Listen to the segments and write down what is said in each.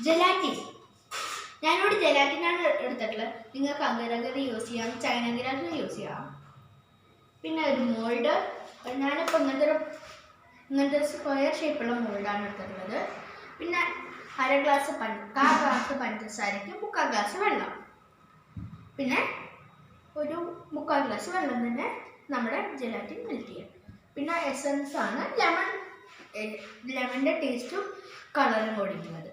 Gelatin. ഞാനിവിടെ ജെലാറ്റിനാണ് എടുത്തിട്ടുള്ളത്. നിങ്ങൾക്ക് അഗർ യൂസ് ചെയ്യാം, ചൈന ഗ്രാസ് യൂസ് ചെയ്യാം. പിന്നെ ഒരു മോൾഡ്. ഞാനിപ്പോൾ ഇങ്ങനത്തെ സ്ക്വയർ ഷേപ്പുള്ള മോൾഡാണ് എടുത്തിട്ടുള്ളത്. പിന്നെ കാ ഗ്ലാസ് പഞ്ചസാരയ്ക്ക് 3/4 ഗ്ലാസ് വെള്ളം. പിന്നെ ഒരു 3/4 ഗ്ലാസ് വെള്ളം തന്നെ നമ്മുടെ ജെലാറ്റിൻ മെൽറ്റ് ചെയ്യാം. പിന്നെ എസൻസ് ആണ് ലെമണിൻ്റെ ടേസ്റ്റും കളറും കൊടുക്കുന്നത്.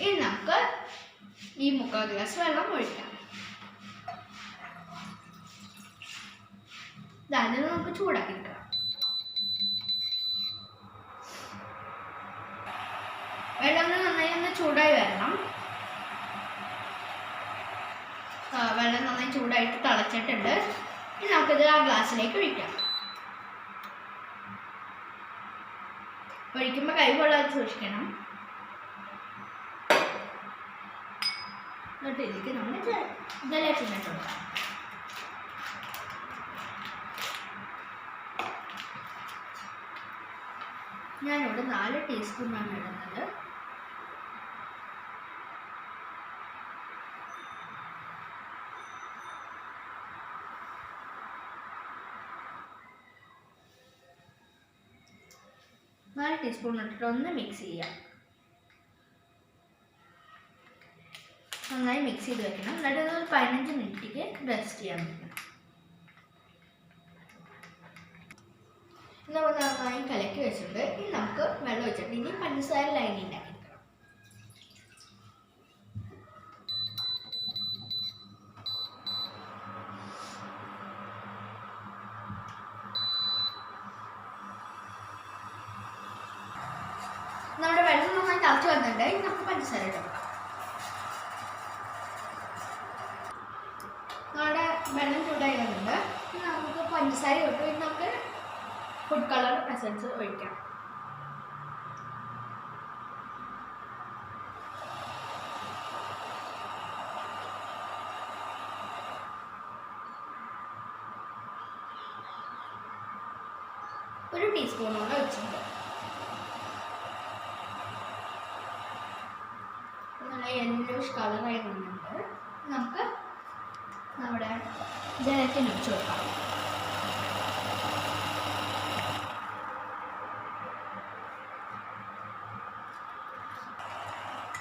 ഇനി നമുക്ക് ഈ 3/4 ഗ്ലാസ് വെള്ളം ഒഴിക്കാം. അതിന് നമുക്ക് ചൂടാക്കി എടുക്കാം. വെള്ളം നന്നായി ഒന്ന് ചൂടായി വരണം. വെള്ളം നന്നായി ചൂടായിട്ട് തിളച്ചിട്ടുണ്ട്. ഇനി നമുക്കിത് ആ ഗ്ലാസ്സിലേക്ക് ഒഴിക്കാം. ഒഴിക്കുമ്പോൾ കൈ കൊള്ളാതെ സൂക്ഷിക്കണം. എന്നിട്ട് ഇതിലേക്ക് നമ്മൾ ജെലാറ്റിൻ ഇട്ട് കൊടുക്കാം. ഞാനിവിടെ 4 ടീസ്പൂണാണ് ഇടുന്നത്. ഇട്ടിട്ട് ഒന്ന് മിക്സ് ചെയ്യാം. നന്നായി മിക്സ് ചെയ്ത് വെക്കണം. എന്നിട്ട് ഒരു 15 മിനിറ്റിക്ക് റെസ്റ്റ് ചെയ്യാൻ വെക്കണം. നമ്മൾ നന്നായി കലക്കി വെച്ചിട്ടുണ്ട്. ഇനി നമുക്ക് വെള്ളം ഒഴിച്ചിട്ട് ഇനി പഞ്ചസാര ലൈനി ഉണ്ടാക്കി. നമ്മുടെ വെള്ളം നന്നായി തിളച്ച് വന്നിട്ടുണ്ട്. ഇനി നമുക്ക് പഞ്ചസാര ഇടാം. നമ്മുടെ വെള്ളം ചൂടായി വന്നിട്ടുണ്ട്. ഇനി നമുക്ക് പഞ്ചസാര ഇട്ടു. ഇനി നമുക്ക് ഫുഡ് കളർ എസൻസ് ഒഴിക്കാം. ഒരു ടീസ്പൂണോളം ഒഴിച്ചിട്ടുണ്ട്. നല്ല യെല്ലോയിഷ് കളറായി വന്നിട്ടുണ്ട്. നമുക്ക് നമ്മുടെ ജെലാറ്റിൻ ഒഴിച്ച് കൊടുക്കാം.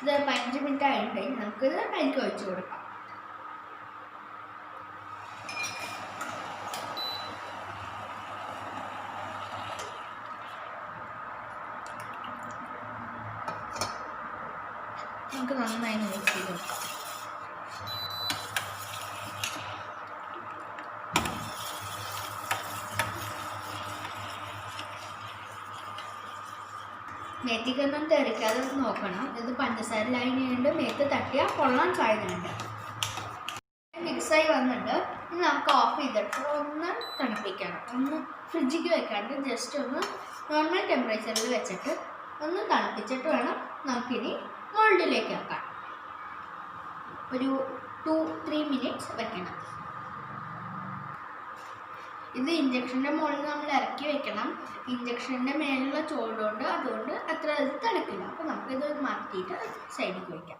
ഇത് 15 മിനിറ്റ് ആയിട്ടുണ്ടെങ്കിൽ നമുക്കിത് അതിലേക്ക് ഒഴിച്ച് കൊടുക്കാം. നമുക്ക് നന്നായി മിക്സ് ചെയ്ത് കൊടുക്കാം. മേത്തേക്കൊന്നും തെറിക്കാതെ നോക്കണം. ഇത് പഞ്ചസാര ലൈനുണ്ട്. മേത്ത് തട്ടിയാൽ പൊള്ളാൻ സാധ്യതയുണ്ട്. മിക്സായി വന്നിട്ട് ഇനി നമുക്ക് ഓഫ് ചെയ്തിട്ട് ഒന്ന് തണുപ്പിക്കണം. ഒന്ന് ഫ്രിഡ്ജിക്ക് വെക്കാണ്ട് ജസ്റ്റ് ഒന്ന് നോർമൽ ടെമ്പറേച്ചറിൽ വെച്ചിട്ട് ഒന്ന് തണുപ്പിച്ചിട്ട് വേണം നമുക്കിനി മോൾഡിലേക്ക് വെക്കാം. ഒരു 2-3 മിനിറ്റ്സ് വെക്കണം. ഇത് ഇഞ്ചക്ഷൻ്റെ മുകളിൽ നമ്മൾ ഇറക്കി വെക്കണം. ഇഞ്ചക്ഷൻ്റെ മേലുള്ള ചൂടുകൊണ്ട് അതുകൊണ്ട് അത്ര തണുക്കില്ല. അപ്പോൾ നമുക്കിത് മാറ്റിയിട്ട് സൈഡിലേക്ക് വയ്ക്കാം.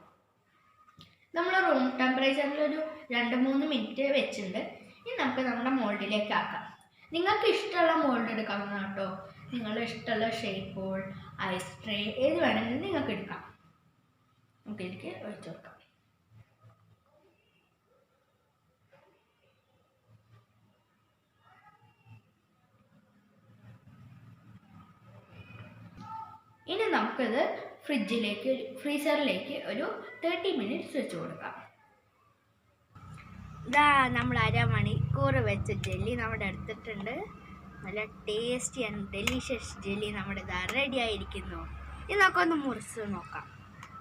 നമ്മൾ റൂം ടെമ്പറേച്ചറിൽ ഒരു 2-3 മിനിറ്റ് വെച്ചിട്ടുണ്ട്. ഇനി നമുക്ക് നമ്മുടെ മോൾഡിലേക്ക് ആക്കാം. നിങ്ങൾക്ക് ഇഷ്ടമുള്ള മോൾഡ് എടുക്കാം കേട്ടോ. നിങ്ങളുടെ ഇഷ്ടമുള്ള ഷേപ്പ് ബോൾ, ഐസ് ട്രേ ഏത് വേണമെങ്കിലും നിങ്ങൾക്ക് എടുക്കാം. നമുക്ക് ഇതിലേക്ക് ഒഴിച്ചു കൊടുക്കാം. ഇനി നമുക്കിത് ഫ്രീസറിലേക്ക് ഒരു 30 മിനിറ്റ്സ് വെച്ച് കൊടുക്കാം. ഇതാ നമ്മൾ അരമണിക്കൂർ വെച്ച ജെല്ലി നമ്മുടെ എടുത്തിട്ടുണ്ട്. നല്ല ടേസ്റ്റി ആൻഡ് ഡെലിഷ്യസ് ജെല്ലി നമ്മുടെ ഇതാ റെഡി ആയിരിക്കുന്നു. ഇനി നമുക്കൊന്ന് മുറിച്ച് നോക്കാം.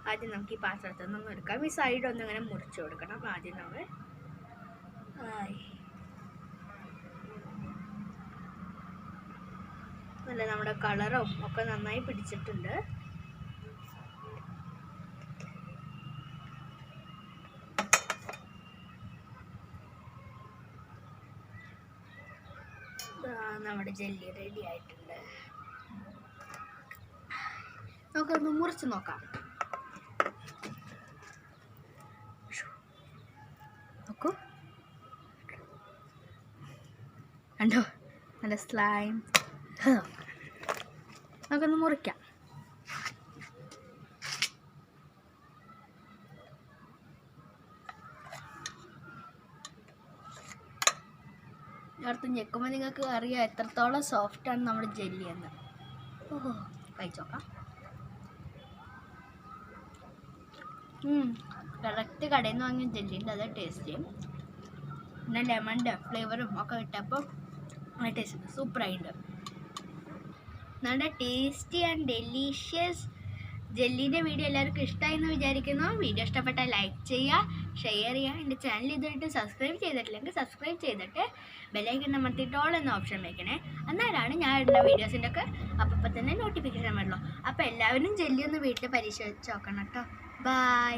ആദ്യം നമുക്ക് ഈ പാത്രത്തിൽ നിന്നൊന്നും എടുക്കാം. ഈ സൈഡ് ഒന്ന് ഇങ്ങനെ മുറിച്ച് കൊടുക്കണം. ആദ്യം നമ്മൾ നല്ല നമ്മുടെ കളറും ഒക്കെ നന്നായി പിടിച്ചിട്ടുണ്ട്. നമ്മുടെ ജെല്ലി റെഡി ആയിട്ടുണ്ട്. നമുക്കൊന്ന് മുറിച്ച് നോക്കാം. നോക്കൂ, കണ്ടോ നല്ല സ്ലൈം. നമുക്കൊന്ന് മുറിക്കാം. അടുത്ത് ഞെക്കുമ്പോൾ നിങ്ങൾക്ക് അറിയാം എത്രത്തോളം സോഫ്റ്റാണ് നമ്മുടെ ജെല്ലി എന്ന്. ഓഹോ, കഴിച്ചോക്കാം. കറക്റ്റ് കടയിൽ നിന്ന് വാങ്ങിയ ജെല്ലിൻ്റെ അതേ ടേസ്റ്റ്, പിന്നെ ലെമണിൻ്റെ ഫ്ലേവറും ഒക്കെ ഇട്ടപ്പോൾ നല്ല ടേസ്റ്റ്, സൂപ്പറായിട്ടുണ്ട്. നല്ല ടേസ്റ്റി ആൻഡ് ഡെലീഷ്യസ് ജെല്ലിൻ്റെ വീഡിയോ എല്ലാവർക്കും ഇഷ്ടമായി എന്ന് വിചാരിക്കുന്നു. വീഡിയോ ഇഷ്ടപ്പെട്ടാൽ ലൈക്ക് ചെയ്യുക, ഷെയർ ചെയ്യുക. എൻ്റെ ചാനൽ ഇതുമായിട്ട് സബ്സ്ക്രൈബ് ചെയ്തിട്ടില്ലെങ്കിൽ സബ്സ്ക്രൈബ് ചെയ്തിട്ട് ബെല്ലൈക്കൺ അമർത്തിയിട്ട് ഓൾ എന്ന ഓപ്ഷൻ വയ്ക്കണേ. എന്നാലാണ് ഞാൻ ഇടുന്ന വീഡിയോസിൻ്റെ ഒക്കെ അപ്പം തന്നെ നോട്ടിഫിക്കേഷൻ വരുള്ളൂ. അപ്പോൾ എല്ലാവരും ജെല്ലി ഒന്ന് വീട്ടിൽ പരിശോധിച്ച് നോക്കണം കേട്ടോ. ബൈ.